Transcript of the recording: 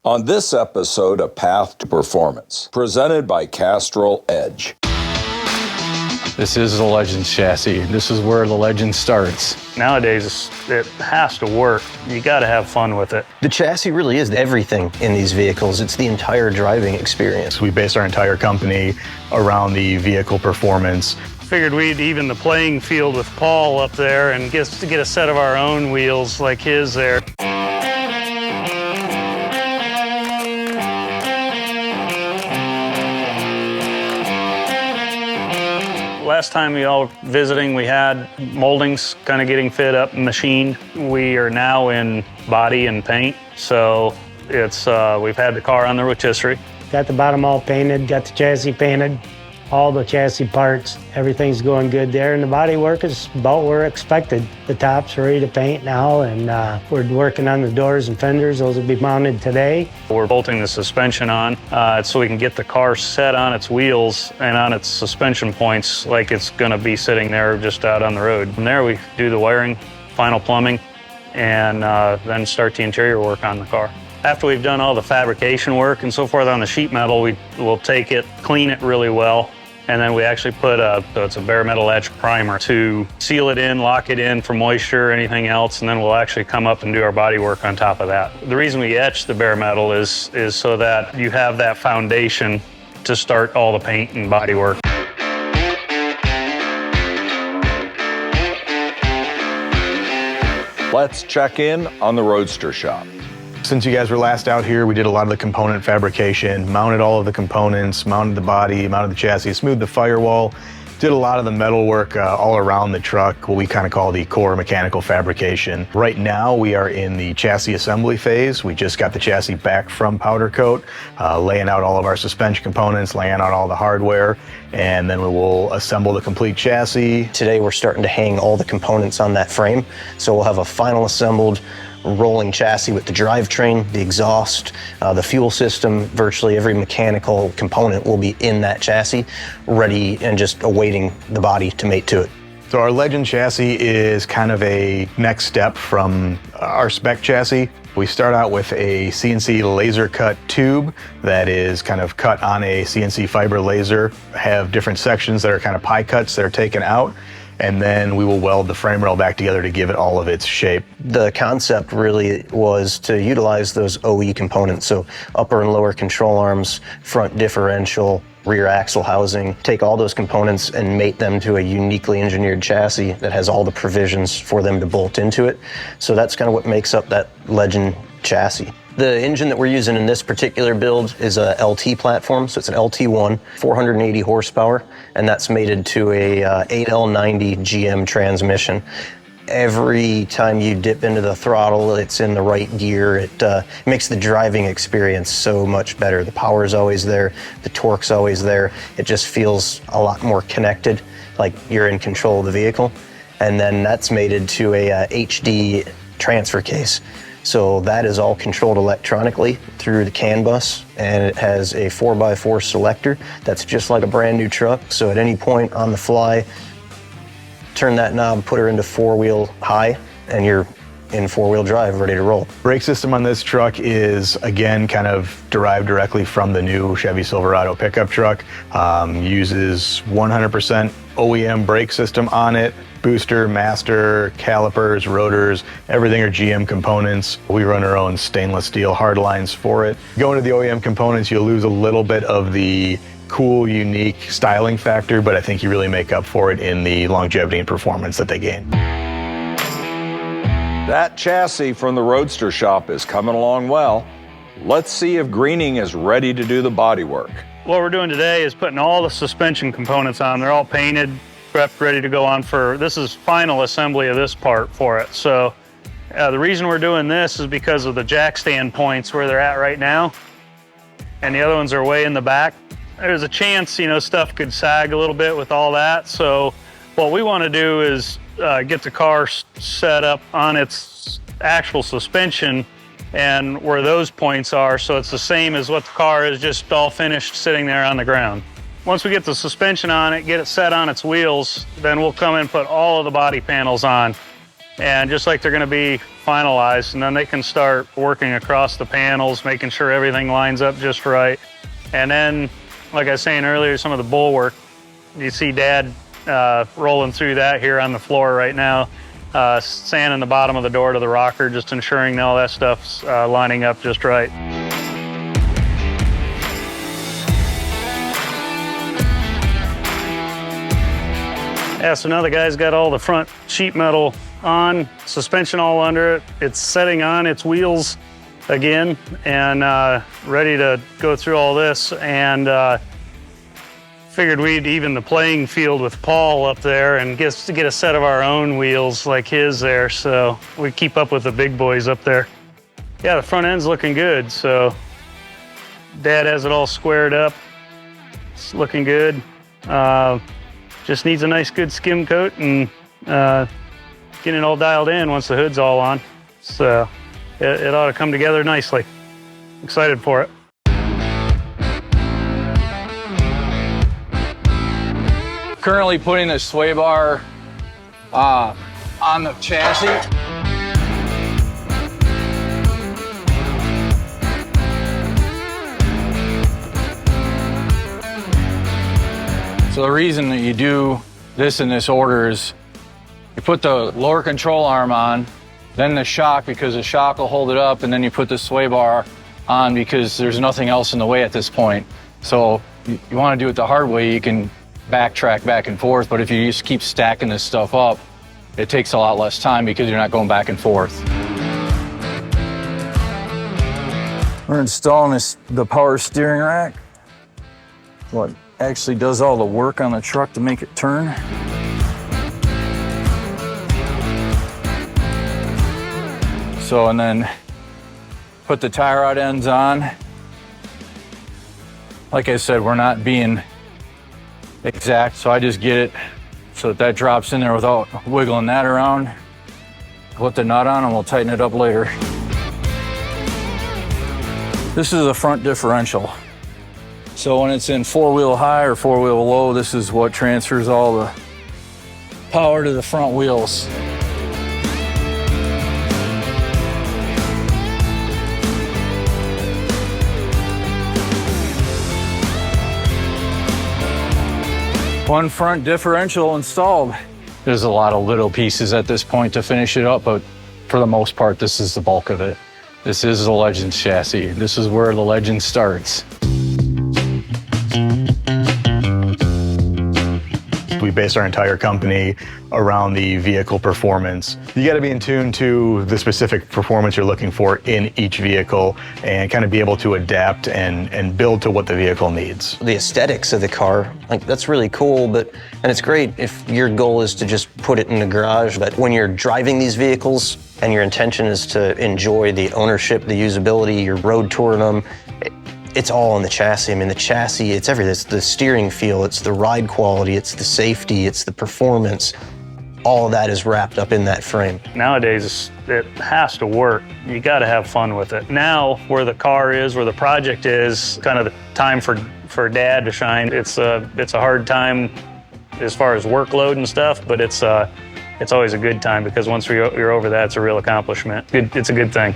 On this episode of Path to Performance, presented by Castrol Edge. This is the Legends chassis. This is where the Legend starts. Nowadays, it has to work. You got to have fun with it. The chassis really is everything in these vehicles. It's the entire driving experience. We base our entire company around the vehicle performance. Figured we'd even the playing field with Paul up there and get a set of our own wheels like his there. Last time we all visiting, we had moldings kind of getting fit up and machined. We are now in body and paint, so it's we've had the car on the rotisserie. Got the bottom all painted, got the chassis painted, all the chassis parts, everything's going good there, and the body work is about where expected. The top's ready to paint now, and we're working on the doors and fenders. Those will be mounted today. We're bolting the suspension on so we can get the car set on its wheels and on its suspension points like it's going to be sitting there just out on the road. From there, we do the wiring, final plumbing, and then start the interior work on the car. After we've done all the fabrication work and so forth on the sheet metal, we'll take it, clean it really well, and then we actually put it's a bare metal etch primer to seal it in, lock it in for moisture or anything else, and then we'll actually come up and do our body work on top of that. The reason we etch the bare metal is so that you have that foundation to start all the paint and body work. Let's check in on the Roadster Shop. Since you guys were last out here, we did a lot of the component fabrication, mounted all of the components, mounted the body, mounted the chassis, smoothed the firewall, did a lot of the metal work all around the truck, what we kind of call the core mechanical fabrication. Right now, we are in the chassis assembly phase. We just got the chassis back from powder coat, laying out all of our suspension components, laying out all the hardware, and then we will assemble the complete chassis. Today, we're starting to hang all the components on that frame, so we'll have a final assembled rolling chassis with the drivetrain, the exhaust, the fuel system. Virtually every mechanical component will be in that chassis, ready and just awaiting the body to mate to it. So our Legend chassis is kind of a next step from our spec chassis. We start out with a CNC laser cut tube that is kind of cut on a CNC fiber laser, have different sections that are kind of pie cuts that are taken out, and then we will weld the frame rail back together to give it all of its shape. The concept really was to utilize those OE components, so upper and lower control arms, front differential, rear axle housing, take all those components and mate them to a uniquely engineered chassis that has all the provisions for them to bolt into it. So that's kind of what makes up that Legend chassis. The engine that we're using in this particular build is a LT platform, so it's an LT1, 480 horsepower, and that's mated to a 8L90 GM transmission. Every time you dip into the throttle, it's in the right gear. It makes the driving experience so much better. The power is always there, the torque's always there. It just feels a lot more connected, like you're in control of the vehicle. And then that's mated to a HD transfer case. So that is all controlled electronically through the CAN bus, and it has a 4x4 selector that's just like a brand new truck. So at any point on the fly, turn that knob, put her into four-wheel high, and you're in four-wheel drive, ready to roll. Brake system on this truck is, again, kind of derived directly from the new Chevy Silverado pickup truck. Uses 100% OEM brake system on it. Booster, master, calipers, rotors, everything are GM components. We run our own stainless steel hard lines for it. Going to the OEM components, you'll lose a little bit of the cool, unique styling factor, but I think you really make up for it in the longevity and performance that they gain. That chassis from the Roadster Shop is coming along well. Let's see if Greening is ready to do the body work. What we're doing today is putting all the suspension components on. They're all painted, prepped, ready to go on this is final assembly of this part for it. So the reason we're doing this is because of the jack stand points where they're at right now, and the other ones are way in the back. There's a chance, stuff could sag a little bit with all that. So what we want to do is get the car set up on its actual suspension and where those points are, so it's the same as what the car is, just all finished sitting there on the ground. Once we get the suspension on it, get it set on its wheels, then we'll come and put all of the body panels on. and just like they're going to be finalized, and then they can start working across the panels, making sure everything lines up just right. And then, like I was saying earlier, some of the bulwark, you see Dad rolling through that here on the floor right now, sanding the bottom of the door to the rocker, just ensuring all that stuff's lining up just right. Yeah, so now the guy's got all the front sheet metal on, suspension all under it. It's setting on its wheels again and ready to go through all this, and figured we'd even the playing field with Paul up there and get a set of our own wheels like his there, so we keep up with the big boys up there. Yeah, the front end's looking good, so Dad has it all squared up. It's looking good. Just needs a nice good skim coat and getting it all dialed in once the hood's all on. So it ought to come together nicely. Excited for it. Currently putting the sway bar on the chassis. So the reason that you do this in this order is you put the lower control arm on, then the shock, because the shock will hold it up, and then you put the sway bar on because there's nothing else in the way at this point. So you want to do it the hard way, you can backtrack back and forth, but if you just keep stacking this stuff up, it takes a lot less time because you're not going back and forth. We're installing the power steering rack. What actually does all the work on the truck to make it turn. So, and then put the tie rod ends on. Like I said, we're not being exact, so I just get it so that drops in there without wiggling that around. Put the nut on and we'll tighten it up later. This is a front differential. So when it's in four-wheel high or four-wheel low, this is what transfers all the power to the front wheels. One front differential installed. There's a lot of little pieces at this point to finish it up, but for the most part, this is the bulk of it. This is the Legends chassis. This is where the Legend starts. We base our entire company around the vehicle performance. You got to be in tune to the specific performance you're looking for in each vehicle and kind of be able to adapt and build to what the vehicle needs. The aesthetics of the car, like that's really cool, and it's great if your goal is to just put it in the garage, but when you're driving these vehicles and your intention is to enjoy the ownership, the usability, you're road touring them, it's all in the chassis. I mean, the chassis, it's everything. It's the steering feel, it's the ride quality, it's the safety, it's the performance. All of that is wrapped up in that frame. Nowadays, it has to work. You got to have fun with it. Now, where the car is, where the project is, kind of the time for Dad to shine. It's a hard time as far as workload and stuff, but it's always a good time because once you're over that, it's a real accomplishment. It's a good thing.